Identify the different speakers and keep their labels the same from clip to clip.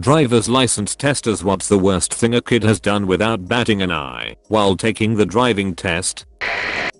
Speaker 1: Driver's license testers, what's the worst thing a kid has done without batting an eye while taking the driving test?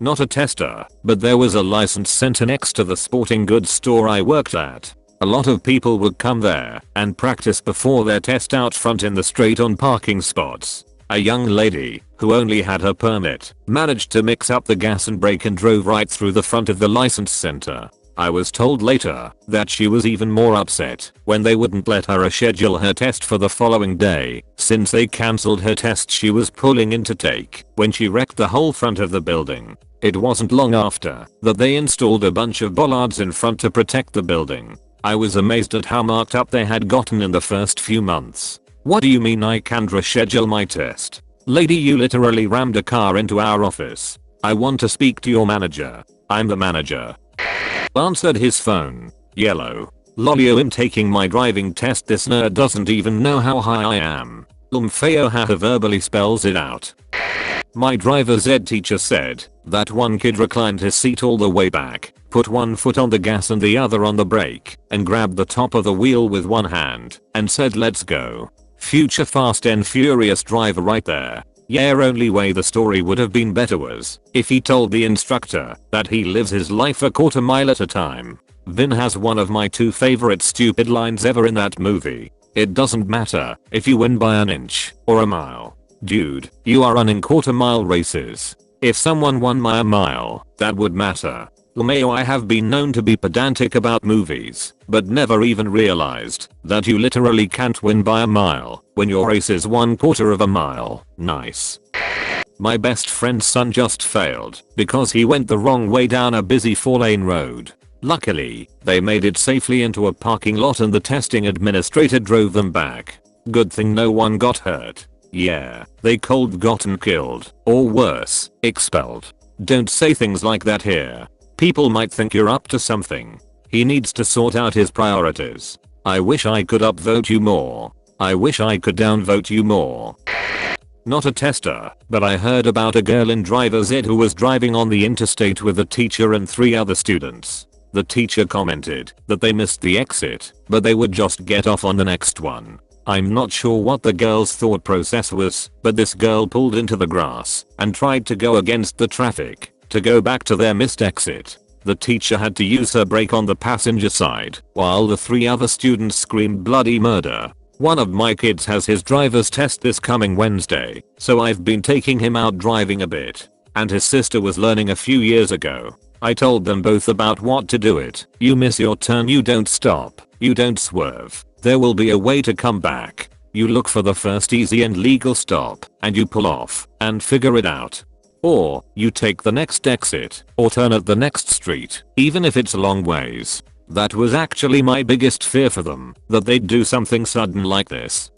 Speaker 1: Not a tester, but there was a license center next to the sporting goods store I worked at. A lot of people would come there and practice before their test out front in the straight on parking spots. A young lady, who only had her permit, managed to mix up the gas and brake and drove right through the front of the license center. I was told later that she was even more upset when they wouldn't let her reschedule her test for the following day, since they cancelled her test she was pulling in to take when she wrecked the whole front of the building. It wasn't long after that they installed a bunch of bollards in front to protect the building. I was amazed at how marked up they had gotten in the first few months. What do you mean I can't reschedule my test? Lady, you literally rammed a car into our office. I want to speak to your manager. I'm the manager. Answered his phone. Yellow. Lolio, I'm taking my driving test. This nerd doesn't even know how high I am. Feo haha verbally spells it out. My driver's ed teacher said that one kid reclined his seat all the way back, put one foot on the gas and the other on the brake, and grabbed the top of the wheel with one hand, and said let's go. Future Fast and Furious driver right there. Yeah, only way the story would have been better was if he told the instructor that he lives his life a quarter mile at a time. Vin has one of my 2 favorite stupid lines ever in that movie. It doesn't matter if you win by an inch or a mile. Dude, you are running quarter mile races. If someone won by a mile, that would matter. LMAO, I have been known to be pedantic about movies, but never even realized that you literally can't win by a mile when your race is 1/4 of a mile. Nice. My best friend's son just failed because he went the wrong way down a busy 4-lane road. Luckily, they made it safely into a parking lot and the testing administrator drove them back. Good thing no one got hurt. Yeah, they cold gotten killed, or worse, expelled. Don't say things like that here. People might think you're up to something. He needs to sort out his priorities. I wish I could upvote you more. I wish I could downvote you more. Not a tester, but I heard about a girl in driver's ed who was driving on the interstate with a teacher and 3 other students. The teacher commented that they missed the exit, but they would just get off on the next one. I'm not sure what the girl's thought process was, but this girl pulled into the grass and tried to go against the traffic to go back to their missed exit. The teacher had to use her brake on the passenger side while the 3 other students screamed bloody murder. One of my kids has his driver's test this coming Wednesday, so I've been taking him out driving a bit. And his sister was learning a few years ago. I told them both about what to do it. You miss your turn, you don't stop, you don't swerve. There will be a way to come back. You look for the first easy and legal stop, and you pull off and figure it out. Or, you take the next exit, or turn at the next street, even if it's a long ways. That was actually my biggest fear for them, that they'd do something sudden like this.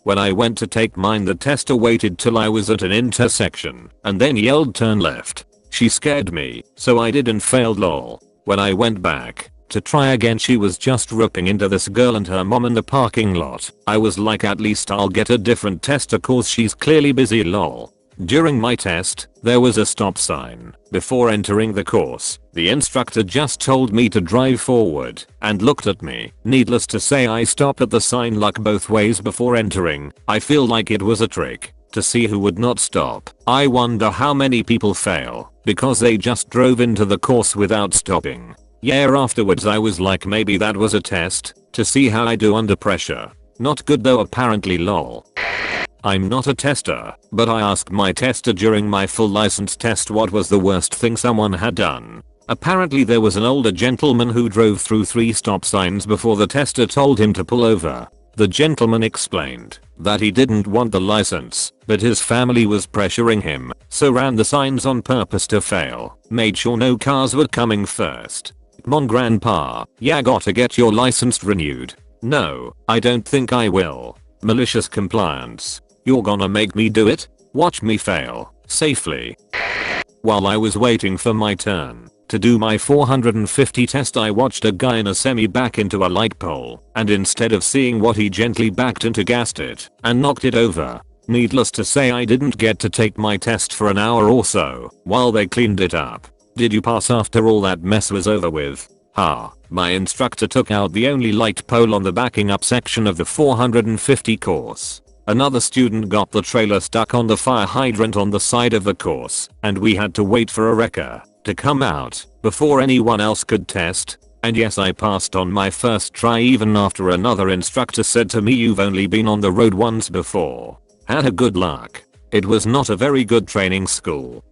Speaker 1: When I went to take mine, the tester waited till I was at an intersection, and then yelled turn left. She scared me, so I did and failed lol. When I went back to try again, she was just ripping into this girl and her mom in the parking lot. I was like, at least I'll get a different tester cause she's clearly busy lol. During my test, there was a stop sign. Before entering the course, the instructor just told me to drive forward and looked at me. Needless to say, I stopped at the sign, look both ways before entering. I feel like it was a trick to see who would not stop. I wonder how many people fail because they just drove into the course without stopping. Yeah, afterwards I was like, maybe that was a test to see how I do under pressure. Not good though apparently lol. I'm not a tester, but I asked my tester during my full license test what was the worst thing someone had done. Apparently there was an older gentleman who drove through 3 stop signs before the tester told him to pull over. The gentleman explained that he didn't want the license, but his family was pressuring him, so ran the signs on purpose to fail. Made sure no cars were coming first. Come on grandpa, yeah, gotta get your license renewed. No, I don't think I will. Malicious compliance. You're gonna make me do it? Watch me fail safely. While I was waiting for my turn to do my 450 test, I watched a guy in a semi back into a light pole, and instead of seeing what, he gently backed into, gassed it, and knocked it over. Needless to say, I didn't get to take my test for an hour or so while they cleaned it up. Did you pass after all that mess was over with? My instructor took out the only light pole on the backing up section of the 450 course. Another student got the trailer stuck on the fire hydrant on the side of the course, and we had to wait for a wrecker to come out before anyone else could test. And yes, I passed on my first try even after another instructor said to me, "You've only been on the road once before." Had a good luck. It was not a very good training school.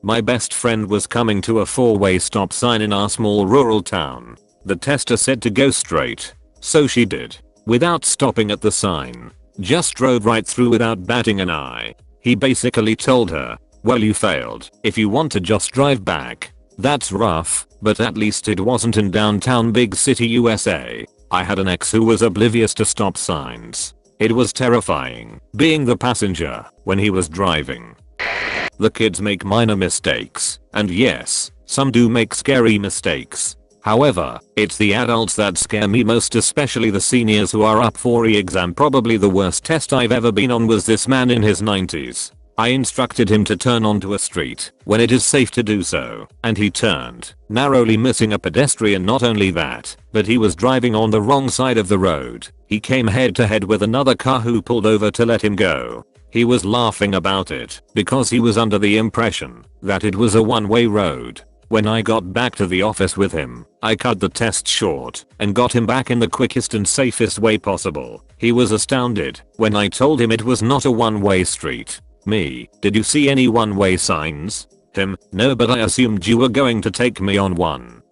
Speaker 1: My best friend was coming to a 4-way stop sign in our small rural town. The tester said to go straight, so she did, without stopping at the sign. Just drove right through without batting an eye. He basically told her, "Well, you failed. If you want to just drive back." That's rough, but at least it wasn't in downtown big city USA. I had an ex who was oblivious to stop signs. It was terrifying being the passenger when he was driving. The kids make minor mistakes, and yes, some do make scary mistakes. However, it's the adults that scare me most, especially the seniors who are up for re-exam. Probably the worst test I've ever been on was this man in his 90s. I instructed him to turn onto a street when it is safe to do so, and he turned, narrowly missing a pedestrian. Not only that, but he was driving on the wrong side of the road. He came head to head with another car who pulled over to let him go. He was laughing about it because he was under the impression that it was a one-way road. When I got back to the office with him, I cut the test short and got him back in the quickest and safest way possible. He was astounded when I told him it was not a one-way street. Me, "Did you see any one-way signs?" Him, "No, but I assumed you were going to take me on one."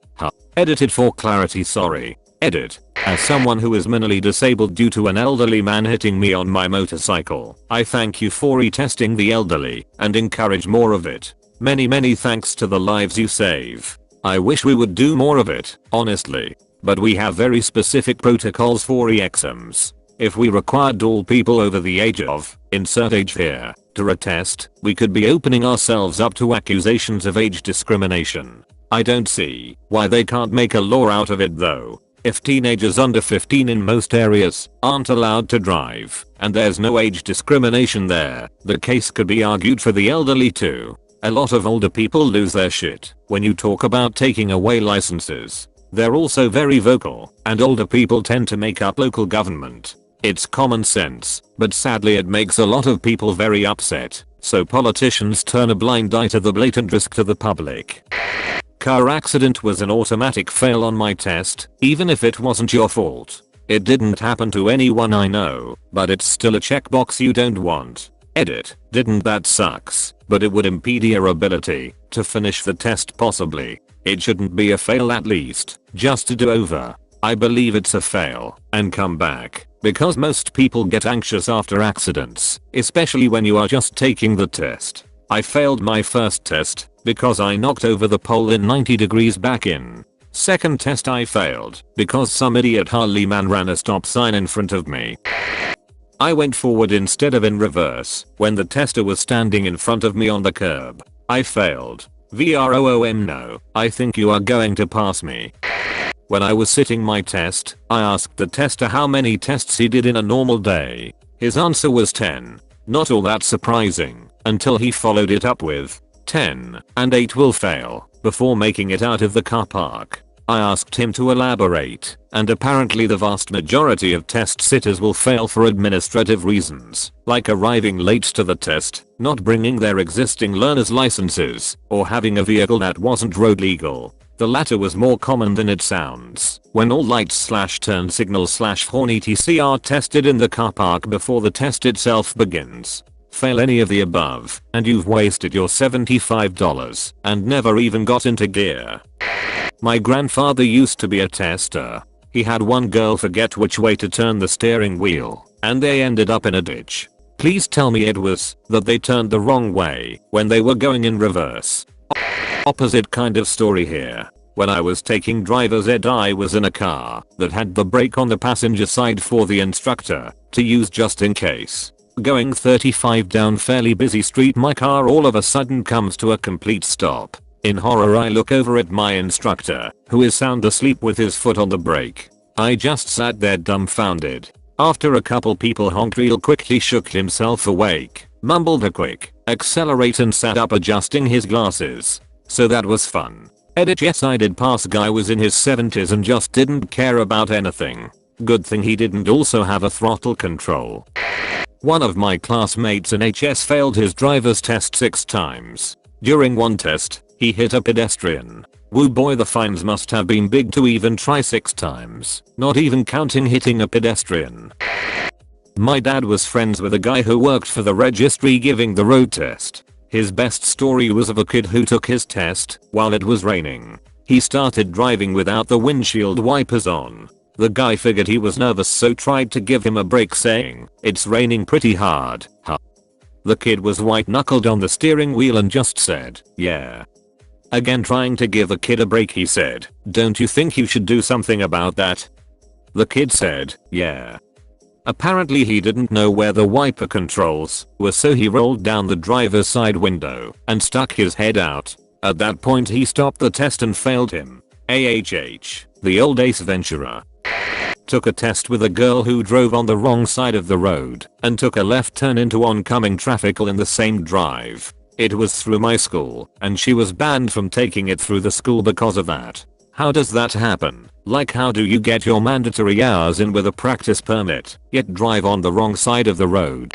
Speaker 1: Edited for clarity. Sorry. Edit. As someone who is minimally disabled due to an elderly man hitting me on my motorcycle, I thank you for retesting the elderly and encourage more of it. Many thanks to the lives you save. I wish we would do more of it, honestly. But we have very specific protocols for re-exams. If we required all people over the age of, insert age here, to retest, we could be opening ourselves up to accusations of age discrimination. I don't see why they can't make a law out of it though. If teenagers under 15 in most areas aren't allowed to drive, and there's no age discrimination there, the case could be argued for the elderly too. A lot of older people lose their shit when you talk about taking away licenses. They're also very vocal, and older people tend to make up local government. It's common sense, but sadly it makes a lot of people very upset, so politicians turn a blind eye to the blatant risk to the public. Car accident was an automatic fail on my test, even if it wasn't your fault. It didn't happen to anyone I know, but it's still a checkbox you don't want. Edit. Didn't that sucks, but it would impede your ability to finish the test possibly. It shouldn't be a fail, at least just a do-over. I believe it's a fail and come back, because most people get anxious after accidents, especially when you are just taking the test. I failed my first test because I knocked over the pole in 90 degrees back in. Second test I failed because some idiot Harley man ran a stop sign in front of me. I went forward instead of in reverse when the tester was standing in front of me on the curb. I failed. VROOM no, I think you are going to pass me. When I was sitting my test, I asked the tester how many tests he did in a normal day. His answer was 10. Not all that surprising, until he followed it up with 10 and 8 will fail before making it out of the car park. I asked him to elaborate, and apparently the vast majority of test sitters will fail for administrative reasons, like arriving late to the test, not bringing their existing learner's licenses, or having a vehicle that wasn't road legal. The latter was more common than it sounds. When all lights/turn signals/horn etc are tested in the car park before the test itself begins. Fail any of the above, and you've wasted your $75 and never even got into gear. My grandfather used to be a tester. He had one girl forget which way to turn the steering wheel, and they ended up in a ditch. Please tell me it was that they turned the wrong way when they were going in reverse. Opposite kind of story here. When I was taking driver's ed, I was in a car that had the brake on the passenger side for the instructor to use just in case. Going 35 down fairly busy street, my car all of a sudden comes to a complete stop. In horror I look over at my instructor, who is sound asleep with his foot on the brake. I just sat there dumbfounded. After a couple people honked real quick, he shook himself awake, mumbled a quick accelerate and sat up adjusting his glasses. So that was fun. Edit yes I did pass. Guy was in his 70s and just didn't care about anything. Good thing he didn't also have a throttle control. One of my classmates in HS failed his driver's test 6 times. During one test, he hit a pedestrian. Woo boy, the fines must have been big to even try 6 times, not even counting hitting a pedestrian. My dad was friends with a guy who worked for the registry giving the road test. His best story was of a kid who took his test while it was raining. He started driving without the windshield wipers on. The guy figured he was nervous so tried to give him a break saying, "It's raining pretty hard, huh?" The kid was white knuckled on the steering wheel and just said, "Yeah." Again trying to give the kid a break he said, "Don't you think you should do something about that?" The kid said, "Yeah." Apparently he didn't know where the wiper controls were, so he rolled down the driver's side window and stuck his head out. At that point he stopped the test and failed him. AHH, the old Ace Ventura. Took a test with a girl who drove on the wrong side of the road and took a left turn into oncoming traffic all in the same drive. It was through my school and she was banned from taking it through the school because of that. How does that happen? Like, how do you get your mandatory hours in with a practice permit yet drive on the wrong side of the road?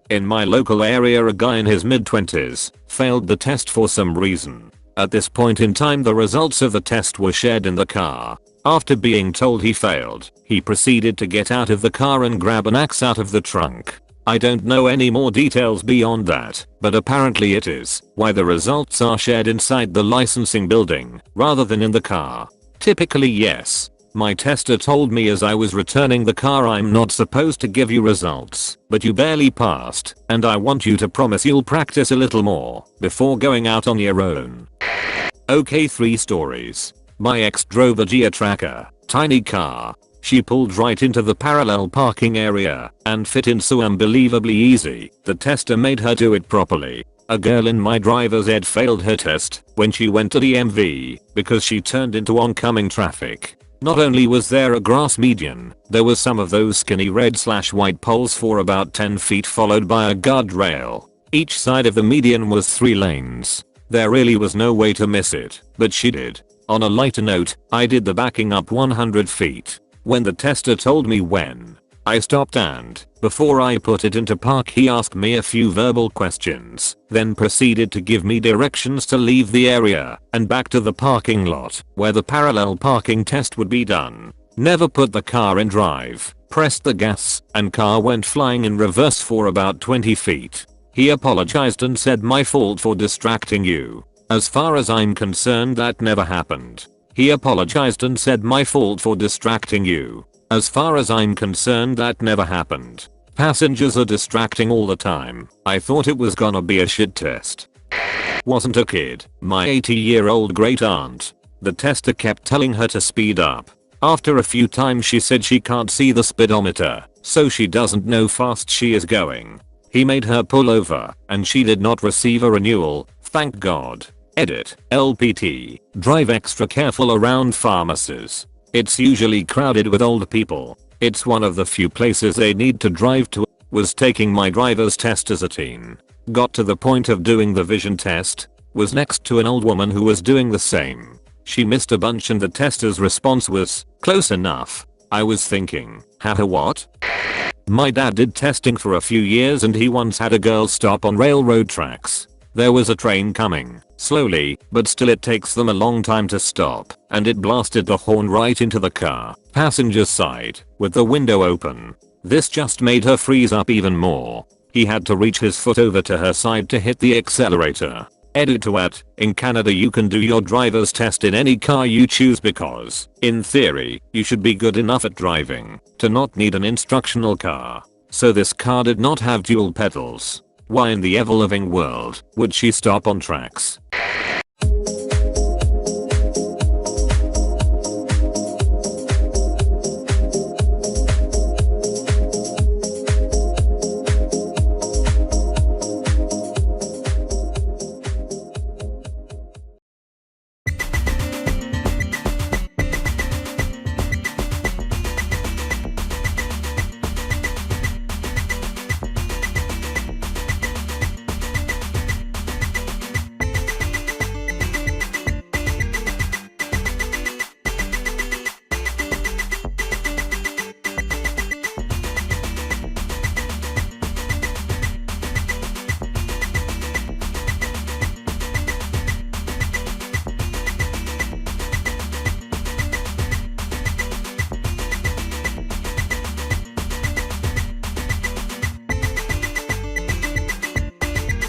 Speaker 1: In my local area, a guy in his mid-20s failed the test for some reason. At this point in time the results of the test were shared in the car. After being told he failed, he proceeded to get out of the car and grab an axe out of the trunk. I don't know any more details beyond that, but apparently it is why the results are shared inside the licensing building rather than in the car. Typically yes. My tester told me as I was returning the car, "I'm not supposed to give you results, but you barely passed, and I want you to promise you'll practice a little more before going out on your own." Okay, 3 stories. My ex drove a Gia Tracker, tiny car. She pulled right into the parallel parking area and fit in so unbelievably easy. The tester made her do it properly. A girl in my driver's ed failed her test when she went to the MV because she turned into oncoming traffic. Not only was there a grass median, there was some of those skinny red/white poles for about 10 feet followed by a guardrail. Each side of the median was 3 lanes. There really was no way to miss it, but she did. On a lighter note, I did the backing up 100 feet. When the tester told me when, I stopped and, before I put it into park, he asked me a few verbal questions, then proceeded to give me directions to leave the area and back to the parking lot where the parallel parking test would be done. Never put the car in drive, pressed the gas, and car went flying in reverse for about 20 feet. He apologized and said, "My fault for distracting you. As far as I'm concerned, that never happened." He apologized and said, "My fault for distracting you. As far as I'm concerned, that never happened. Passengers are distracting all the time. I thought it was gonna be a shit test." Wasn't a kid, my 80-year-old great aunt. The tester kept telling her to speed up. After a few times she said she can't see the speedometer, so she doesn't know how fast she is going. He made her pull over, and she did not receive a renewal, thank God. Edit, LPT, drive extra careful around pharmacies. It's usually crowded with old people. It's one of the few places they need to drive to. Was taking my driver's test as a teen. Got to the point of doing the vision test. Was next to an old woman who was doing the same. She missed a bunch and the tester's response was, "Close enough." I was thinking, haha, what? My dad did testing for a few years and he once had a girl stop on railroad tracks. There was a train coming, slowly, but still it takes them a long time to stop, and it blasted the horn right into the car, passenger side, with the window open. This just made her freeze up even more. He had to reach his foot over to her side to hit the accelerator. Edit to at, in Canada you can do your driver's test in any car you choose because, in theory, you should be good enough at driving to not need an instructional car. So this car did not have dual pedals. Why in the ever-loving world would she stop on tracks?